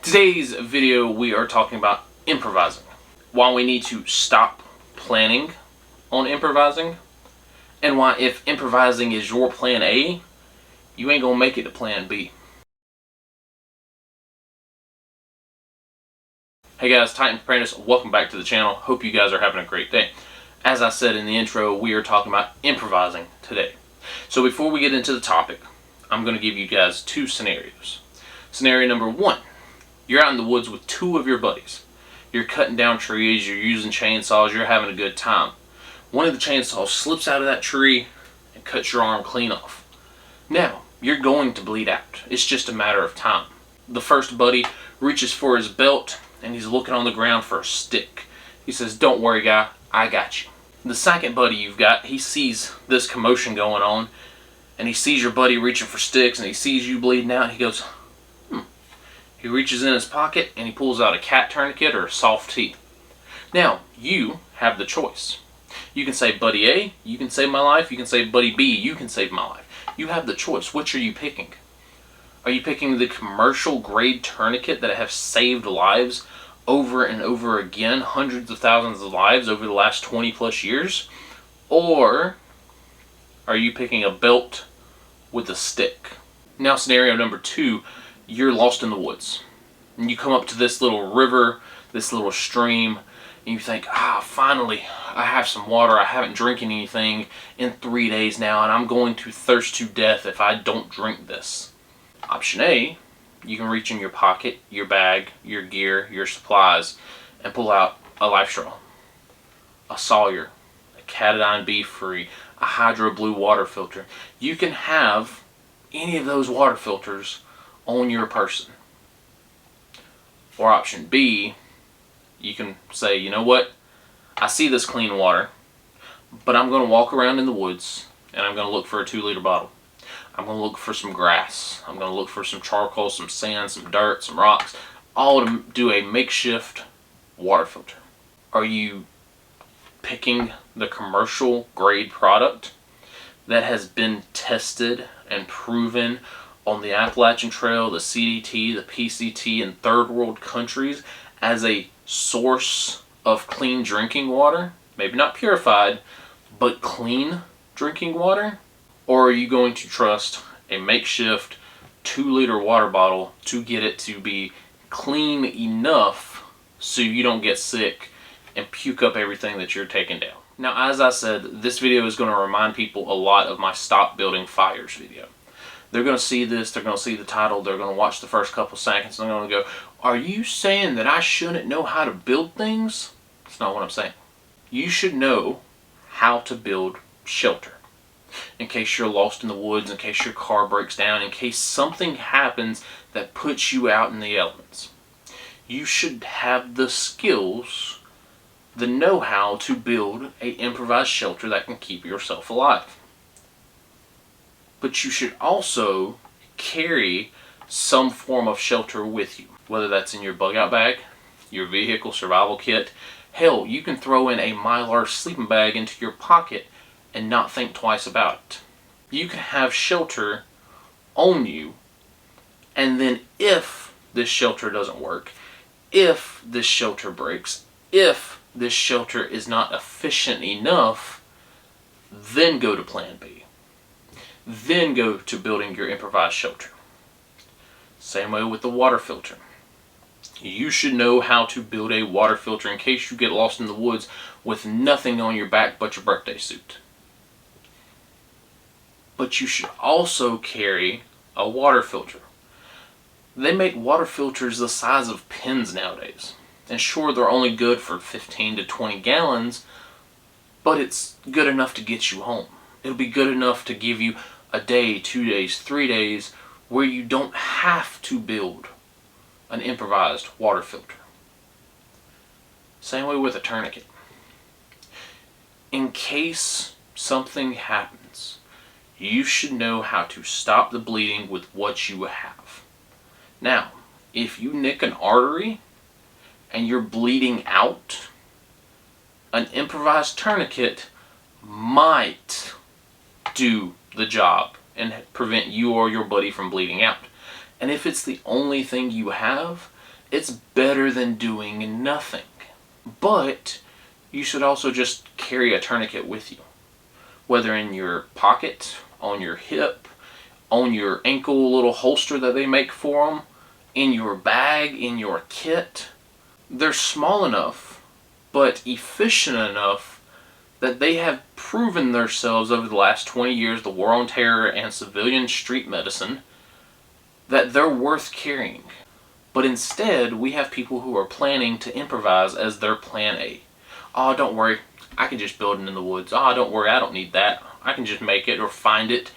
Today's video we are talking about improvising. Why we need to stop planning on improvising, and why if improvising is your plan A, you ain't gonna make it to plan B. Hey guys, Titan Apprentice, welcome back to the channel. Hope you guys are having a great day. As I said in the intro, we are talking about improvising today. So before we get into the topic, I'm going to give you guys two scenarios. Scenario number one, you're out in the woods with two of your buddies. You're cutting down trees, you're using chainsaws, you're having a good time. One of the chainsaws slips out of that tree and cuts your arm clean off. Now, you're going to bleed out. It's just a matter of time. The first buddy reaches for his belt and he's looking on the ground for a stick. He says, "Don't worry, guy, I got you." The second buddy you've got, he sees this commotion going on, and he sees your buddy reaching for sticks, and he sees you bleeding out, and he goes, He reaches in his pocket, and he pulls out a cat tourniquet or a soft tea. Now, you have the choice. You can say, "Buddy A, you can save my life." You can say, "Buddy B, you can save my life." You have the choice. Which are you picking? Are you picking the commercial grade tourniquet that have saved lives over and over again, hundreds of thousands of lives over the last 20 plus years? Or are you picking a belt with a stick? Now, scenario number two, you're lost in the woods. And you come up to this little river, this little stream, and you think, finally, I have some water. I haven't drinking anything in 3 days now, and I'm going to thirst to death if I don't drink this. Option A, you can reach in your pocket, your bag, your gear, your supplies, and pull out a life straw, a Sawyer, a Catadine B-Free, a Hydro Blue water filter. You can have any of those water filters on your person. Or option B, you can say, you know what, I see this clean water, but I'm going to walk around in the woods and I'm going to look for a 2-liter bottle. I'm going to look for some grass. I'm going to look for some charcoal, some sand, some dirt, some rocks, all to do a makeshift water filter. Are you picking the commercial grade product that has been tested and proven on the Appalachian Trail, the CDT, the PCT in third world countries as a source of clean drinking water? Maybe not purified, but clean drinking water? Or are you going to trust a makeshift 2-liter water bottle to get it to be clean enough so you don't get sick and puke up everything that you're taking down? Now, as I said, this video is going to remind people a lot of my Stop Building Fires video. They're going to see this, they're going to see the title, they're going to watch the first couple seconds, and they're going to go, "Are you saying that I shouldn't know how to build things?" That's not what I'm saying. You should know how to build shelter. In case you're lost in the woods, in case your car breaks down, in case something happens that puts you out in the elements. You should have the skills, the know-how to build an improvised shelter that can keep yourself alive. But you should also carry some form of shelter with you, whether that's in your bug-out bag, your vehicle survival kit. Hell, you can throw in a Mylar sleeping bag into your pocket and not think twice about it. You can have shelter on you, and then if this shelter doesn't work, if this shelter breaks, if this shelter is not efficient enough, then go to plan B. Then go to building your improvised shelter. Same way with the water filter. You should know how to build a water filter in case you get lost in the woods with nothing on your back but your birthday suit. But you should also carry a water filter. They make water filters the size of pens nowadays. And sure, they're only good for 15 to 20 gallons, but it's good enough to get you home. It'll be good enough to give you a day, 2 days, 3 days where you don't have to build an improvised water filter. Same way with a tourniquet. In case something happens, you should know how to stop the bleeding with what you have. Now, if you nick an artery and you're bleeding out, an improvised tourniquet might do the job and prevent you or your buddy from bleeding out. And if it's the only thing you have, It's better than doing nothing. But you should also just carry a tourniquet with you. Whether in your pocket, on your hip, on your ankle little holster that they make for them, in your bag, in your kit. They're small enough, but efficient enough that they have proven themselves over the last 20 years, the war on terror and civilian street medicine, that they're worth carrying. But instead, we have people who are planning to improvise as their plan A. Oh, don't worry, I can just build it in the woods. Oh, don't worry, I don't need that. I can just make it or find it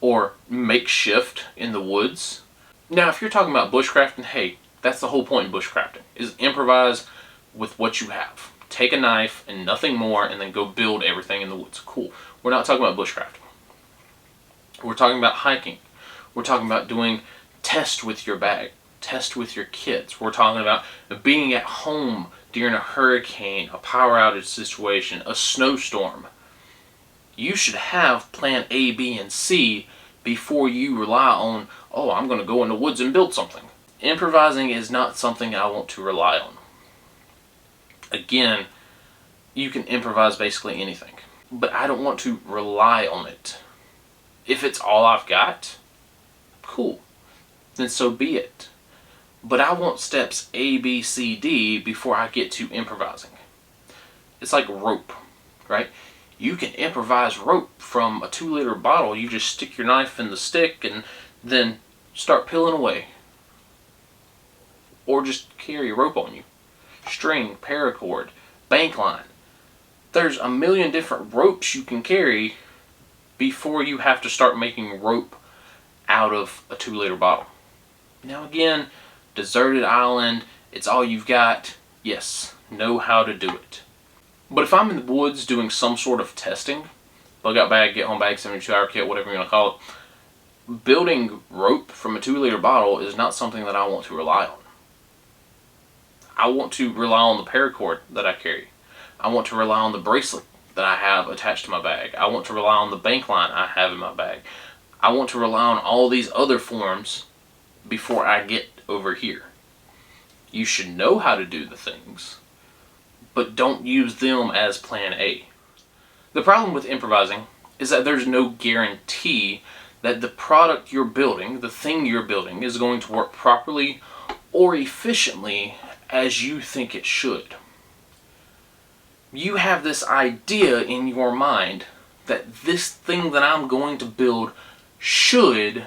or makeshift in the woods. Now, if you're talking about bushcrafting, hey, that's the whole point in bushcrafting, is improvise with what you have. Take a knife and nothing more and then go build everything in the woods. Cool. We're not talking about bushcrafting. We're talking about hiking. We're talking about doing test with your bag, test with your kids. We're talking about being at home during a hurricane, a power outage situation, a snowstorm. You should have plan A, B, and C before you rely on, oh, I'm going to go in the woods and build something. Improvising is not something I want to rely on. Again, you can improvise basically anything, but I don't want to rely on it. If it's all I've got, cool, then so be it. But I want steps A, B, C, D before I get to improvising. It's like rope, right? You can improvise rope from a 2-liter bottle. You just stick your knife in the stick and then start peeling away. Or just carry a rope on you. String, paracord, bank line. There's a million different ropes you can carry before you have to start making rope out of a 2-liter bottle. Now again, deserted island, it's all you've got. Yes, know how to do it. But if I'm in the woods doing some sort of testing, bug out bag, get home bag, 72-hour kit, whatever you want to call it, building rope from a 2-liter bottle is not something that I want to rely on. I want to rely on the paracord that I carry. I want to rely on the bracelet that I have attached to my bag. I want to rely on the bank line I have in my bag. I want to rely on all these other forms before I get over here. You should know how to do the things, but don't use them as plan A. The problem with improvising is that there's no guarantee that the product you're building, the thing you're building, is going to work properly or efficiently as you think it should. You have this idea in your mind that this thing that I'm going to build should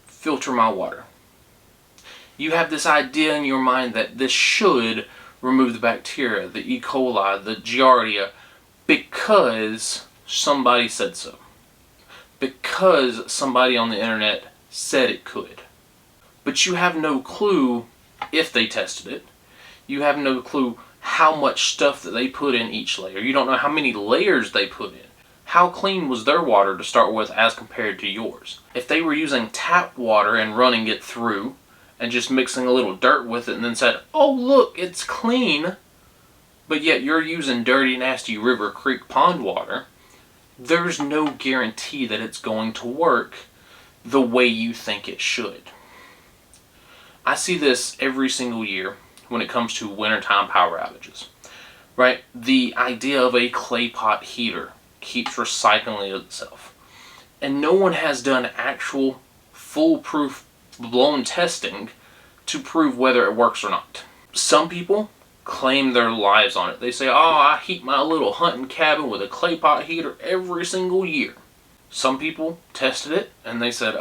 filter my water. You have this idea in your mind that this should remove the bacteria, the E. coli, the Giardia, because somebody said so. Because somebody on the internet said it could. But you have no clue if they tested it. You have no clue how much stuff that they put in each layer. You don't know how many layers they put in. How clean was their water to start with as compared to yours? If they were using tap water and running it through and just mixing a little dirt with it and then said, oh look, it's clean, but yet you're using dirty, nasty river, creek, pond water, there's no guarantee that it's going to work the way you think it should. I see this every single year when it comes to wintertime power outages, right? The idea of a clay pot heater keeps recycling itself. And no one has done actual foolproof blown testing to prove whether it works or not. Some people claim their lives on it. They say, oh, I heat my little hunting cabin with a clay pot heater every single year. Some people tested it and they said,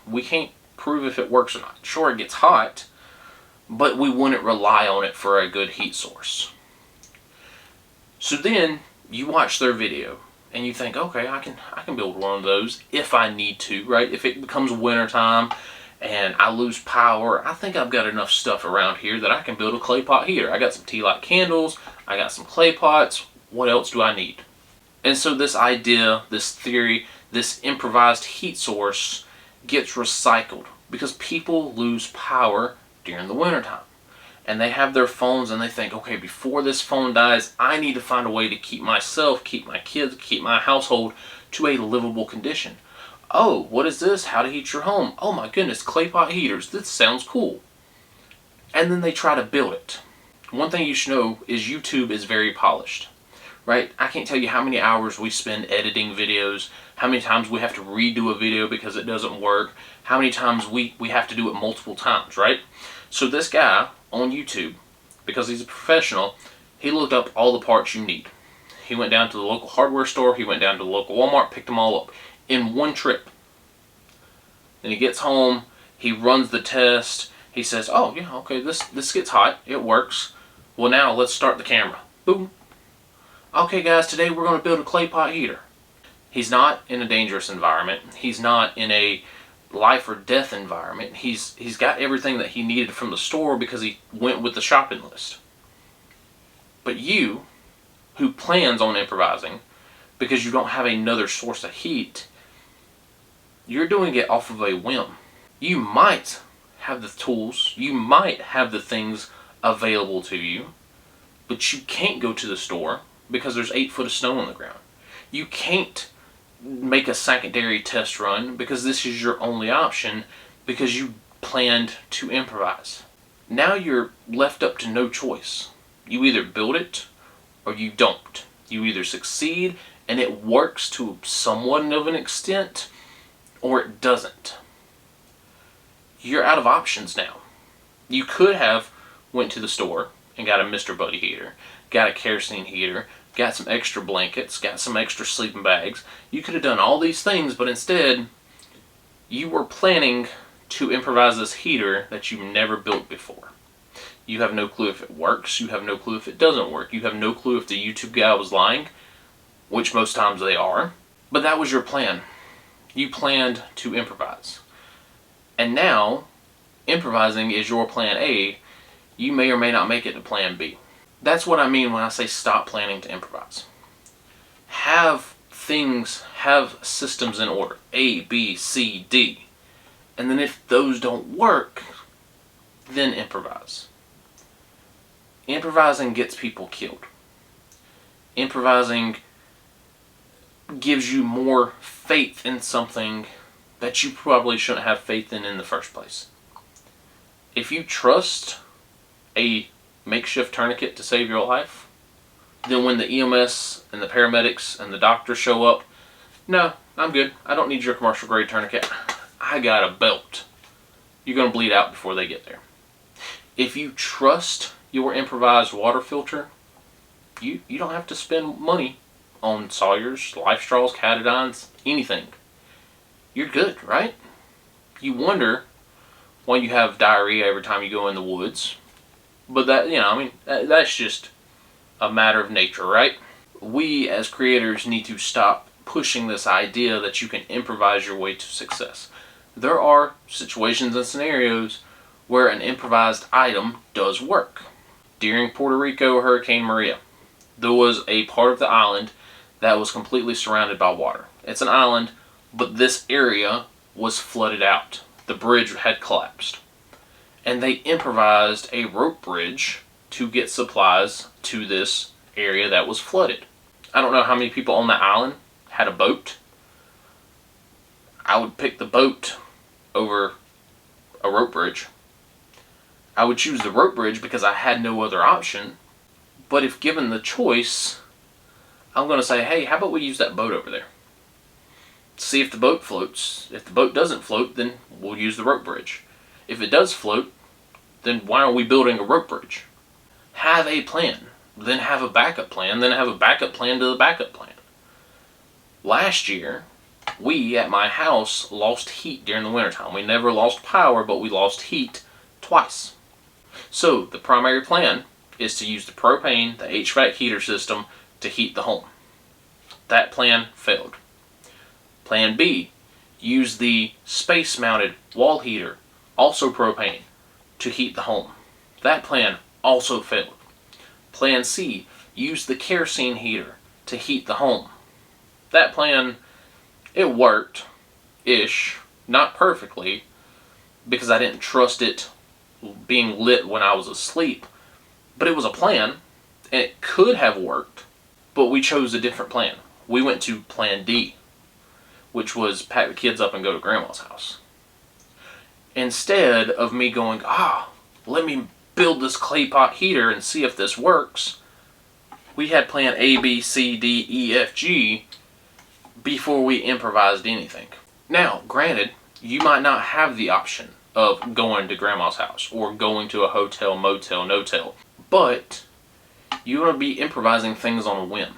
we can't prove if it works or not. Sure, it gets hot, but we wouldn't rely on it for a good heat source. So then you watch their video and you think, okay, I can build one of those if I need to, right? If it becomes wintertime and I lose power, I think I've got enough stuff around here that I can build a clay pot heater. I got some tea light candles, I got some clay pots, what else do I need? And so this idea, this theory, this improvised heat source gets recycled because people lose power during the wintertime. And they have their phones and they think, okay, before this phone dies, I need to find a way to keep myself, keep my kids, keep my household to a livable condition. Oh, what is this? How to heat your home? Oh my goodness, clay pot heaters. This sounds cool. and then they try to build it. One thing you should know is YouTube is very polished, right? I can't tell you how many hours we spend editing videos, how many times we have to redo a video because it doesn't work, how many times we have to do it multiple times, right? So this guy on YouTube, because he's a professional, he looked up all the parts you need. He went down to the local hardware store, he went down to the local Walmart, picked them all up in one trip. Then he gets home, he runs the test, he says, oh yeah, okay, this gets hot, it works. Well, now let's start the camera. Boom. Okay guys, today we're going to build a clay pot heater. He's not in a dangerous environment. He's not in a life or death environment. He's got everything that he needed from the store because he went with the shopping list. But you, who plans on improvising because you don't have another source of heat, you're doing it off of a whim. You might have the tools, you might have the things available to you, but you can't go to the store because there's 8 foot of snow on the ground. You can't make a secondary test run because this is your only option because you planned to improvise. Now you're left up to no choice. You either build it or you don't. You either succeed and it works to somewhat of an extent, or it doesn't. You're out of options now. You could have went to the store and got a Mr. Buddy heater, got a kerosene heater, got some extra blankets, got some extra sleeping bags. You could have done all these things, but instead you were planning to improvise this heater that you've never built before. You have no clue if it works, you have no clue if it doesn't work, you have no clue if the YouTube guy was lying, which most times they are, but that was your plan. You planned to improvise. And now, improvising is your plan A. You may or may not make it to plan B. That's what I mean when I say stop planning to improvise. Have things, have systems in order. A, B, C, D. And then if those don't work, then improvise. Improvising gets people killed. Improvising gives you more faith in something that you probably shouldn't have faith in the first place. If you trust a makeshift tourniquet to save your life, then when the EMS and the paramedics and the doctors show up, no, I'm good. I don't need your commercial grade tourniquet. I got a belt. You're going to bleed out before they get there. If you trust your improvised water filter, you don't have to spend money on Sawyers, Life Straws, Catadines, anything. You're good, right? You wonder why you have diarrhea every time you go in the woods. But that, that's just a matter of nature, right? We as creators need to stop pushing this idea that you can improvise your way to success. There are situations and scenarios where an improvised item does work. During Puerto Rico Hurricane Maria, there was a part of the island that was completely surrounded by water. It's an island, but this area was flooded out. The bridge had collapsed. And they improvised a rope bridge to get supplies to this area that was flooded. I don't know how many people on the island had a boat. I would pick the boat over a rope bridge. I would choose the rope bridge because I had no other option. But if given the choice, I'm going to say, hey, how about we use that boat over there? See if the boat floats. If the boat doesn't float, then we'll use the rope bridge. If it does float, then why are we building a rope bridge? Have a plan, then have a backup plan, then have a backup plan to the backup plan. Last year, we at my house lost heat during the wintertime. We never lost power, but we lost heat twice. So the primary plan is to use the propane, the HVAC heater system, to heat the home. That plan failed. Plan B, use the space-mounted wall heater, also propane, to heat the home. That plan also failed. Plan C, use the kerosene heater to heat the home. That plan, it worked-ish, not perfectly, because I didn't trust it being lit when I was asleep, but it was a plan, and it could have worked, but we chose a different plan. We went to Plan D, which was pack the kids up and go to Grandma's house. Instead of me going, let me build this clay pot heater and see if this works. We had plan A, B, C, D, E, F, G before we improvised anything. Now, granted, you might not have the option of going to grandma's house or going to a hotel, motel, no-tell, but you want to be improvising things on a whim,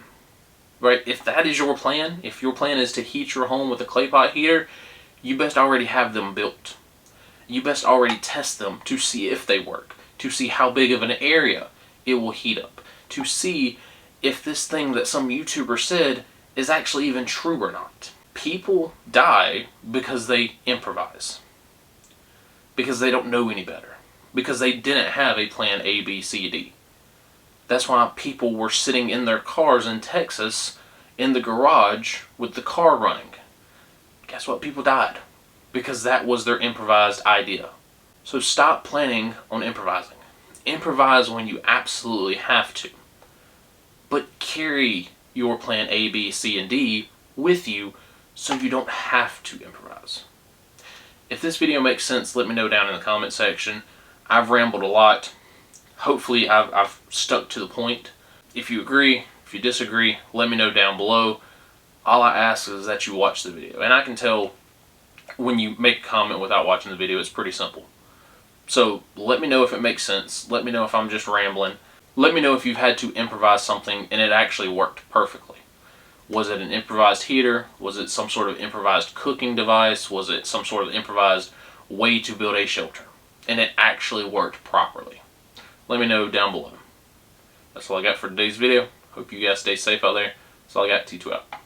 right? If that is your plan, if your plan is to heat your home with a clay pot heater, you best already have them built. You best already test them to see if they work, to see how big of an area it will heat up, to see if this thing that some YouTuber said is actually even true or not. People die because they improvise, because they don't know any better, because they didn't have a plan A, B, C, D. That's why people were sitting in their cars in Texas in the garage with the car running. Guess what? People died because that was their improvised idea. So stop planning on improvising. Improvise when you absolutely have to. But carry your plan A, B, C, and D with you so you don't have to improvise. If this video makes sense, let me know down in the comment section. I've rambled a lot. Hopefully I've stuck to the point. If you agree, if you disagree, let me know down below. All I ask is that you watch the video. And I can tell when you make a comment without watching the video, it's pretty simple. So let me know if it makes sense. Let me know if I'm just rambling. Let me know if you've had to improvise something and it actually worked perfectly. Was it an improvised heater? Was it some sort of improvised cooking device? Was it some sort of improvised way to build a shelter? And it actually worked properly. Let me know down below. That's all I got for today's video. Hope you guys stay safe out there. That's all I got. T2 out.